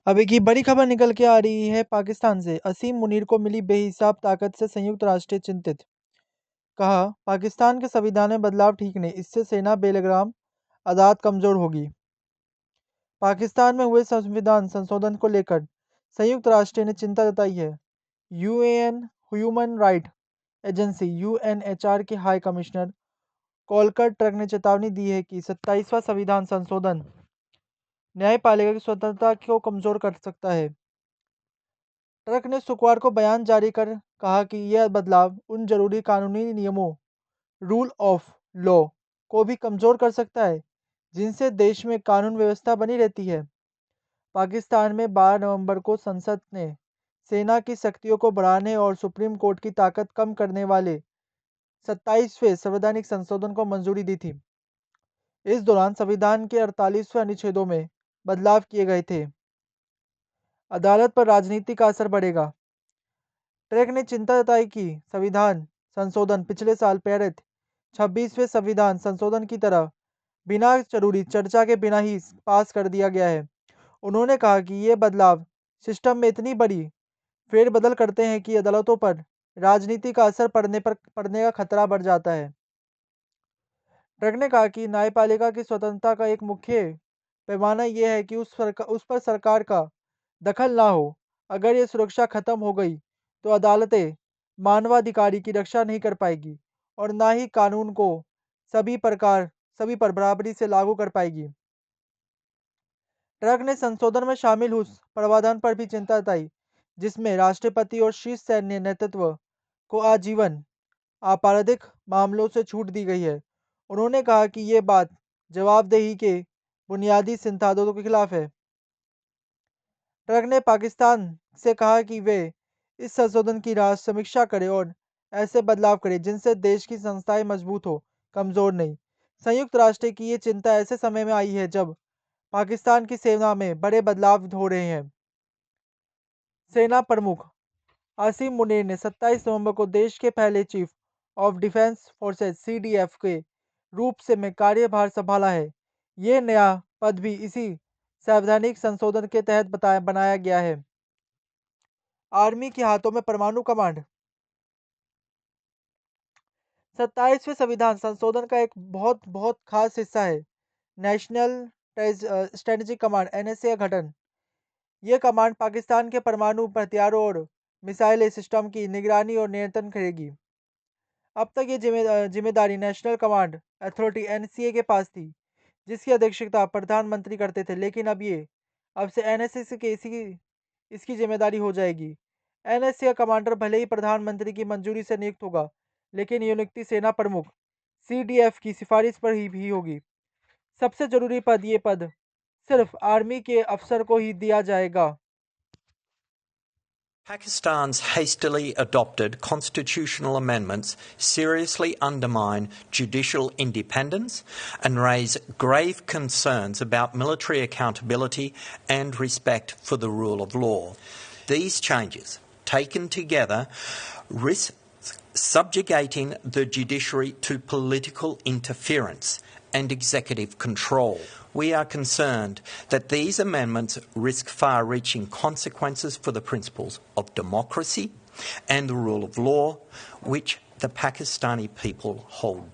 अब एक ही बड़ी खबर निकल के आ रही है पाकिस्तान से। असीम मुनीर को मिली बेहिसाब ताकत से संयुक्त राष्ट्र चिंतित। कहा, पाकिस्तान के संविधान में बदलाव ठीक नहीं, इससे सेना बेलगाम अदालत कमजोर होगी। पाकिस्तान में हुए संविधान संशोधन को लेकर संयुक्त राष्ट्र ने चिंता जताई है। यूएन ह्यूमन राइट एजेंसी यूएनएचआर के हाई कमिश्नर कोलकर ट्रक ने चेतावनी दी है कि 27वां संविधान संशोधन न्यायपालिका की स्वतंत्रता को कमजोर कर सकता है। ट्रक ने शुक्रवार को बयान जारी कर कहा कि यह बदलाव उन जरूरी कानूनी नियमों रूल ऑफ लॉ को भी कमजोर कर सकता है जिनसे देश में कानून व्यवस्था बनी रहती है। पाकिस्तान में 12 नवंबर को संसद ने सेना की शक्तियों को बढ़ाने और सुप्रीम कोर्ट की ताकत कम करने वाले 27वें संवैधानिक संशोधन को मंजूरी दी थी। इस दौरान संविधान के 48वें अनुच्छेदों में बदलाव किए गए थे। अदालत पर राजनीति का असर बढ़ेगा। ट्रैक ने चिंता जताई कि संविधान संशोधन पिछले साल पारित 26वें संविधान संशोधन की तरह बिना जरूरी चर्चा के बिना ही पास कर दिया गया है। उन्होंने कहा कि ये बदलाव सिस्टम में इतनी बड़ी फेरबदल करते हैं कि अदालतों पर राजनीति का असर पड़ने का खतरा बढ़ जाता है। ट्रक ने कहा कि न्यायपालिका की स्वतंत्रता का एक मुख्य पैमाना यह है कि उस पर सरकार का दखल ना हो। अगर ये सुरक्षा खत्म हो गई तो अदालतें मानवाधिकारी की रक्षा नहीं कर पाएगी और ना ही कानून को सभी पर बराबरी से लागू कर पाएगी। ट्रक ने संशोधन में शामिल उस प्रावधान पर भी चिंता जताई जिसमें राष्ट्रपति और शीर्ष सैन्य नेतृत्व को आजीवन आपराधिक मामलों से छूट दी गई है। उन्होंने कहा कि ये बात जवाबदेही के बुनियादी सिद्धांतों के खिलाफ है। ट्रक ने पाकिस्तान से कहा कि वे इस संशोधन की समीक्षा करें और ऐसे बदलाव करें जिनसे देश की संस्थाएं मजबूत हो, कमजोर नहीं। संयुक्त राष्ट्र की ये चिंता ऐसे समय में आई है जब पाकिस्तान की सेना में बड़े बदलाव हो रहे हैं। सेना प्रमुख आसिम मुनीर ने 27 नवंबर को देश के पहले chief of defence forces CDF के रूप से में कार्यभार संभाला है। ये नया पद भी इसी संवैधानिक संशोधन के तहत बनाया गया है। आर्मी के हाथों में परमाणु कमांड। 27वें संविधान संशोधन का एक बहुत खास हिस्सा है नेशनल स्ट्रेटेजिक कमांड एनएसए का गठन। ये कमांड पाकिस्तान के परमाणु हथियारों और मिसाइल सिस्टम की निगरानी और नियंत्रण करेगी। अब तक ये जिम्मेदारी नेशनल कमांड अथॉरिटी एनसीए के पास थी जिसकी अध्यक्षता प्रधानमंत्री करते थे, लेकिन अब से एनएसए के इसकी जिम्मेदारी हो जाएगी। एनएसए का कमांडर भले ही प्रधानमंत्री की मंजूरी से नियुक्त होगा, लेकिन ये नियुक्ति सेना प्रमुख सीडीएफ की सिफारिश पर ही भी होगी। सबसे जरूरी पद ये पद सिर्फ आर्मी के अफसर को ही दिया जाएगा। Pakistan's hastily adopted constitutional amendments seriously undermine judicial independence and raise grave concerns about military accountability and respect for the rule of law. These changes, taken together, risk subjugating the judiciary to political interference and executive control. We are concerned that these amendments risk far-reaching consequences for the principles of democracy and the rule of law, which the Pakistani people hold dear.